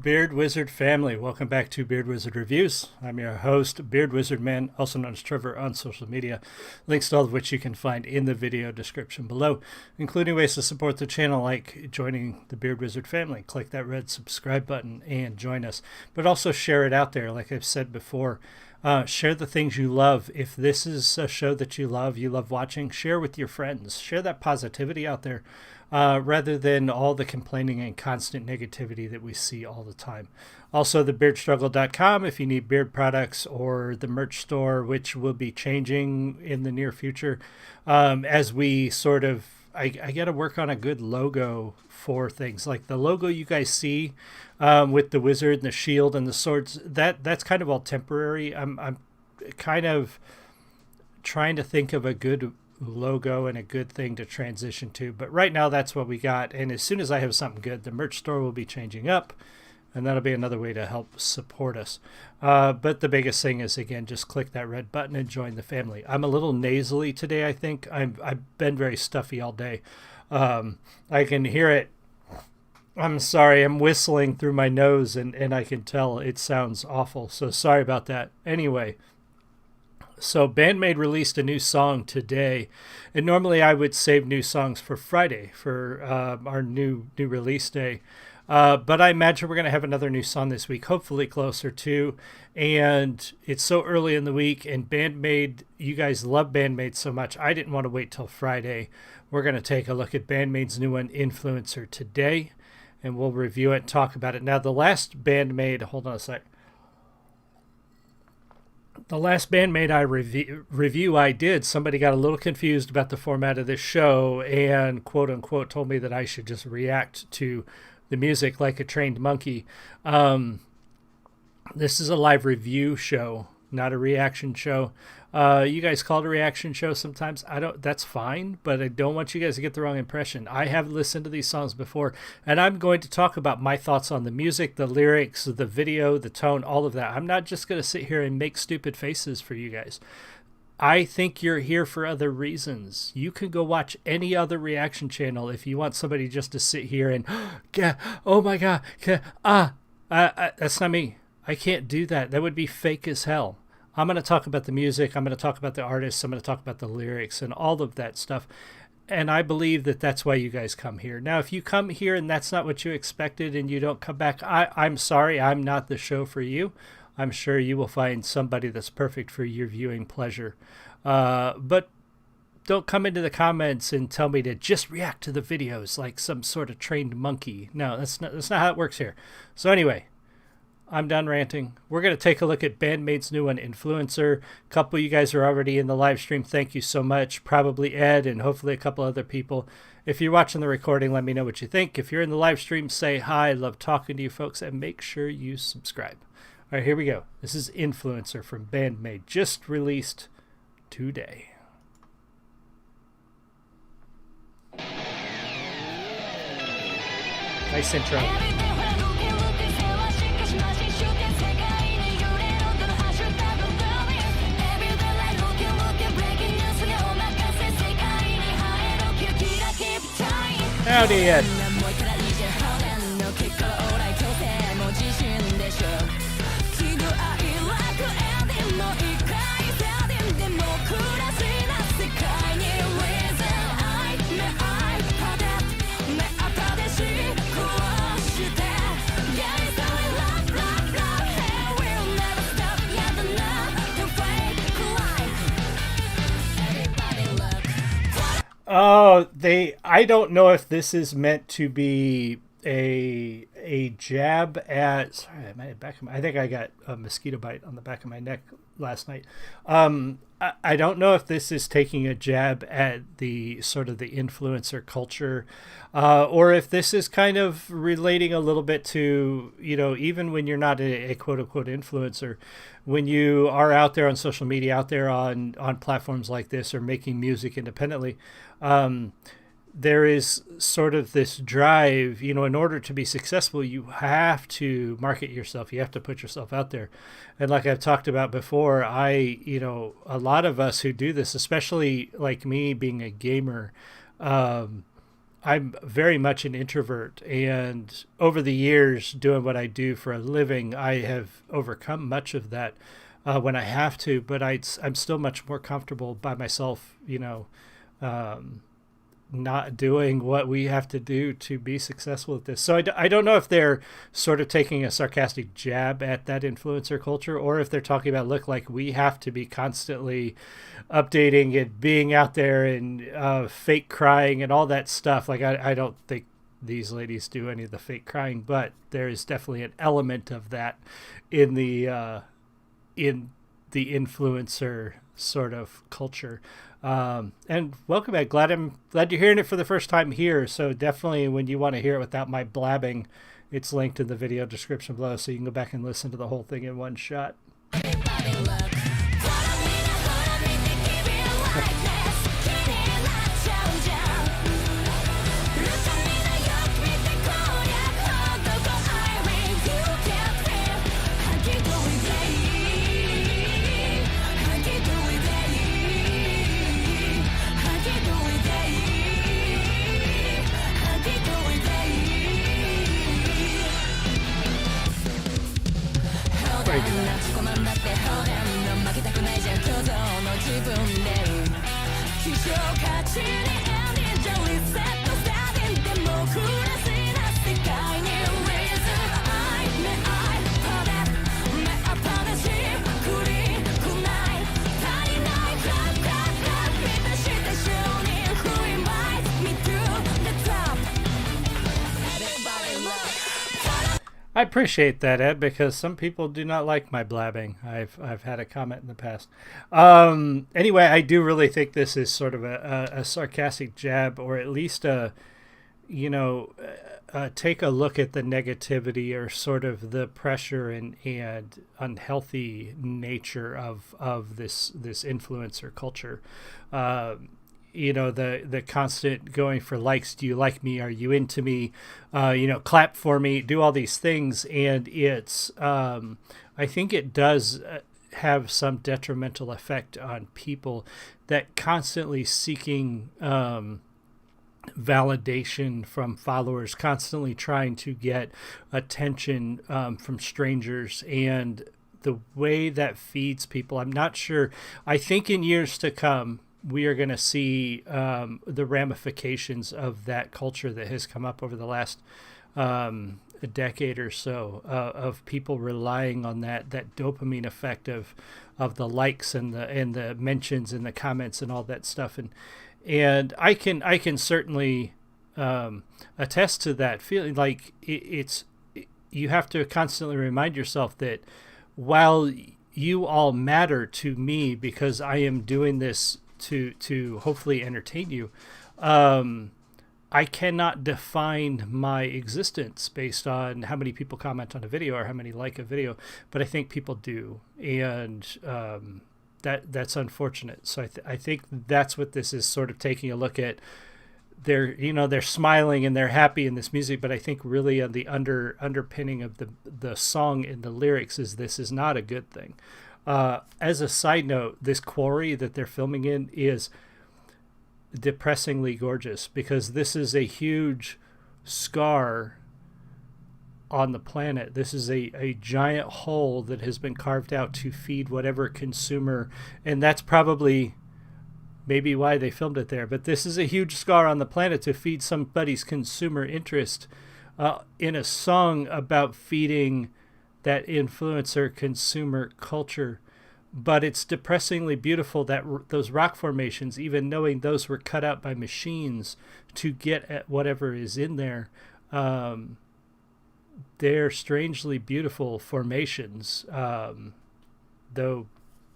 Beard Wizard family, welcome back to Beard Wizard Reviews. I'm your host, Beard Wizard Man, also known as Trevor on social media. Links to all of which you can find in the video description below, including ways to support the channel like joining the Beard Wizard family. Click that red subscribe button and join us, but also share it out there. Like I've said before, share the things you love. If this is a show that you love watching, share with your friends. Share that positivity out there. Rather than all the complaining and constant negativity that we see all the time. Also, thebeardstruggle.com if you need beard products, or the merch store, which will be changing in the near future. As we sort of, I got to work on a good logo for things. Like the logo you guys see with the wizard and the shield and the swords, that's kind of all temporary. I'm kind of trying to think of a good logo and a good thing to transition to, but right now that's what we got. And as soon as I have something good, the merch store will be changing up, and that'll be another way to help support us. But the biggest thing is, again, just click that red button and join the family. I'm a little nasally today. I think I've been very stuffy all day. I can hear it. I'm sorry, I'm whistling through my nose, and I can tell it sounds awful, so sorry about that. Anyway, so Band-Maid released a new song today, and normally I would save new songs for Friday for our new release day. But I imagine we're going to have another new song this week, hopefully closer to. And it's so early in the week, and Band-Maid, you guys love Band-Maid so much, I didn't want to wait till Friday. We're going to take a look at Band-Maid's new one, Influencer, today, and we'll review it and talk about it. Now, the last Band-Maid, hold on a sec. The last Band-Maid review I did, somebody got a little confused about the format of this show and quote unquote told me that I should just react to the music like a trained monkey. This is a live review show, not a reaction show. You guys call it a reaction show sometimes. That's fine, but I don't want you guys to get the wrong impression. I have listened to these songs before, and I'm going to talk about my thoughts on the music, the lyrics, the video, the tone, all of that. I'm not just going to sit here and make stupid faces for you guys. I think you're here for other reasons. You can go watch any other reaction channel if you want somebody just to sit here and, oh my God, that's not me. I can't do that. That would be fake as hell. I'm going to talk about the music. I'm going to talk about the artists. I'm going to talk about the lyrics and all of that stuff. And I believe that that's why you guys come here. Now, if you come here and that's not what you expected and you don't come back, I'm sorry. I'm not the show for you. I'm sure you will find somebody that's perfect for your viewing pleasure. But don't come into the comments and tell me to just react to the videos like some sort of trained monkey. No, that's not how it works here. So anyway, I'm done ranting. We're going to take a look at Band-Maid's new one, Influencer. A couple of you guys are already in the live stream. Thank you so much. Probably Ed and hopefully a couple other people. If you're watching the recording, let me know what you think. If you're in the live stream, say hi. I love talking to you folks, and make sure you subscribe. All right, here we go. This is Influencer from Band-Maid, just released today. Nice intro. Howdy, Ed. Oh, I don't know if this is meant to be a jab at, sorry, I think I got a mosquito bite on the back of my neck last night. I don't know if this is taking a jab at the sort of the influencer culture, or if this is kind of relating a little bit to, even when you're not a quote unquote influencer, when you are out there on social media, out there on platforms like this, or making music independently, there is sort of this drive, in order to be successful, you have to market yourself. You have to put yourself out there. And like I've talked about before, a lot of us who do this, especially like me being a gamer, I'm very much an introvert, and over the years doing what I do for a living, I have overcome much of that when I have to, but I'm still much more comfortable by myself, um, not doing what we have to do to be successful at this. So I don't know if they're sort of taking a sarcastic jab at that influencer culture, or if they're talking about, look, like we have to be constantly updating and being out there and fake crying and all that stuff. Like, I don't think these ladies do any of the fake crying, but there is definitely an element of that in the influencer sort of culture. And welcome back. Glad you're hearing it for the first time here. So definitely, when you want to hear it without my blabbing, it's linked in the video description below, so you can go back and listen to the whole thing in one shot. I appreciate that, Ed, because some people do not like my blabbing. I've had a comment in the past. Anyway, I do really think this is sort of a sarcastic jab, or at least take a look at the negativity, or sort of the pressure and unhealthy nature of this influencer culture. The constant going for likes. Do you like me? Are you into me? Clap for me, do all these things. And it's, I think it does have some detrimental effect on people that constantly seeking validation from followers, constantly trying to get attention from strangers. And the way that feeds people, I'm not sure. I think in years to come, we are going to see the ramifications of that culture that has come up over the last a decade or so, of people relying on that dopamine effect of the likes and the mentions and the comments and all that stuff. And I can certainly attest to that feeling. Like you have to constantly remind yourself that while you all matter to me because I am doing this to hopefully entertain you, I cannot define my existence based on how many people comment on a video or how many like a video, but I think people do, and that's unfortunate. So I think that's what this is sort of taking a look at. They're smiling and they're happy in this music, but I think really on the underpinning of the song and the lyrics this is not a good thing. As a side note, this quarry that they're filming in is depressingly gorgeous, because this is a huge scar on the planet. This is a giant hole that has been carved out to feed whatever consumer, and that's probably maybe why they filmed it there. But this is a huge scar on the planet to feed somebody's consumer interest in a song about feeding that influencer consumer culture. But it's depressingly beautiful that those rock formations, even knowing those were cut out by machines to get at whatever is in there, they're strangely beautiful formations, though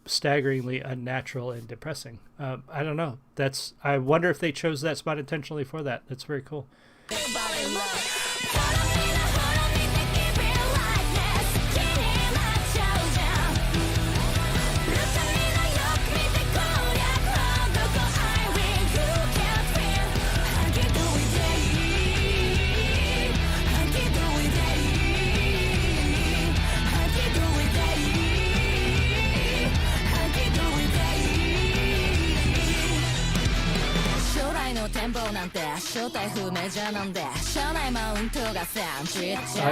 staggeringly unnatural and depressing. I don't know. I wonder if they chose that spot intentionally for that. That's very cool.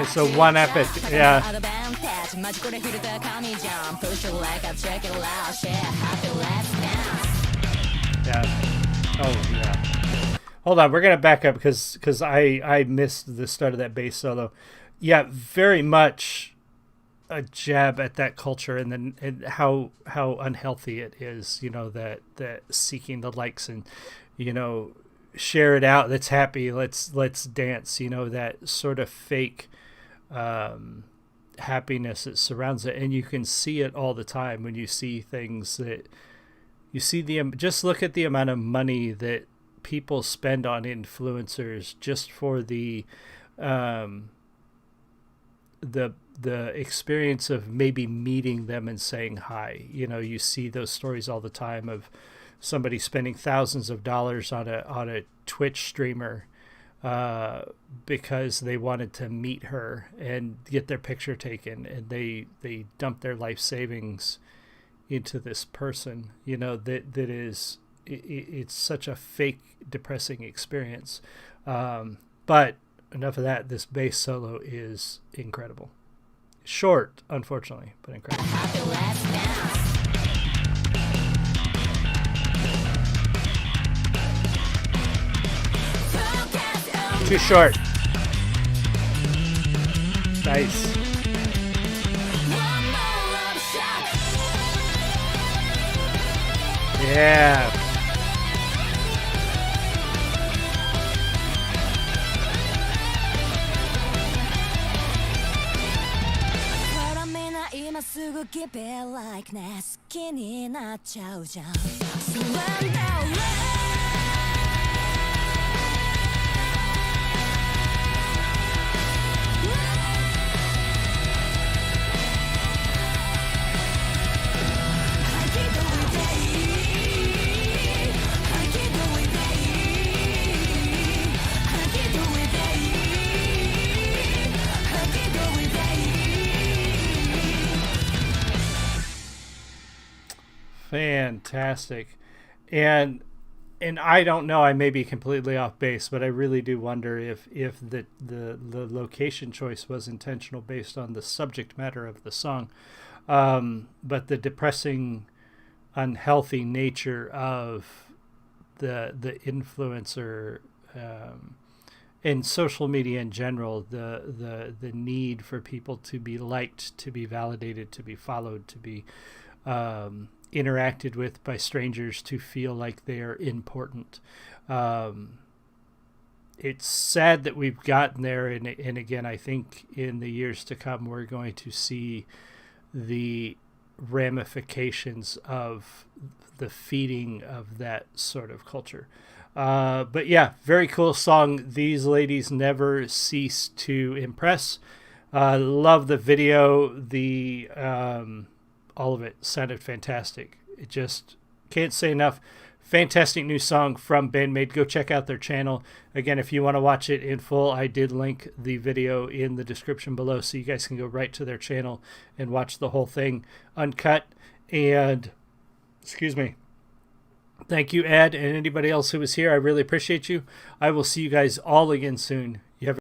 So one epic, yeah. Yeah. Oh yeah. Hold on, we're gonna back up because I missed the start of that bass solo. Yeah, very much a jab at that culture and then and how unhealthy it is. You know, that seeking the likes and, you know, share it out. Let's happy. Let's dance. You know, that sort of fake happiness that surrounds it, and you can see it all the time when you see things that you see just look at the amount of money that people spend on influencers just for the experience of maybe meeting them and saying hi. You know, you see those stories all the time of somebody spending thousands of dollars on a Twitch streamer because they wanted to meet her and get their picture taken, and they dump their life savings into this person. You know, that is it's such a fake, depressing experience. But enough of that. This bass solo is incredible. Short, unfortunately, but incredible. Too short. Nice. Yeah. Keep it like this. Fantastic. And I don't know, I may be completely off base, but I really do wonder if the location choice was intentional based on the subject matter of the song. But the depressing, unhealthy nature of the influencer and social media in general, the need for people to be liked, to be validated, to be followed, to be interacted with by strangers, to feel like they are important. It's sad that we've gotten there, and again, I think in the years to come we're going to see the ramifications of the feeding of that sort of culture. But yeah, very cool song. These ladies never cease to impress. Love the video. The all of it sounded fantastic. It just can't say enough. Fantastic new song from Band-Maid. Go check out their channel. Again, if you want to watch it in full, I did link the video in the description below, so you guys can go right to their channel and watch the whole thing uncut. And, excuse me, thank you, Ed, and anybody else who was here. I really appreciate you. I will see you guys all again soon.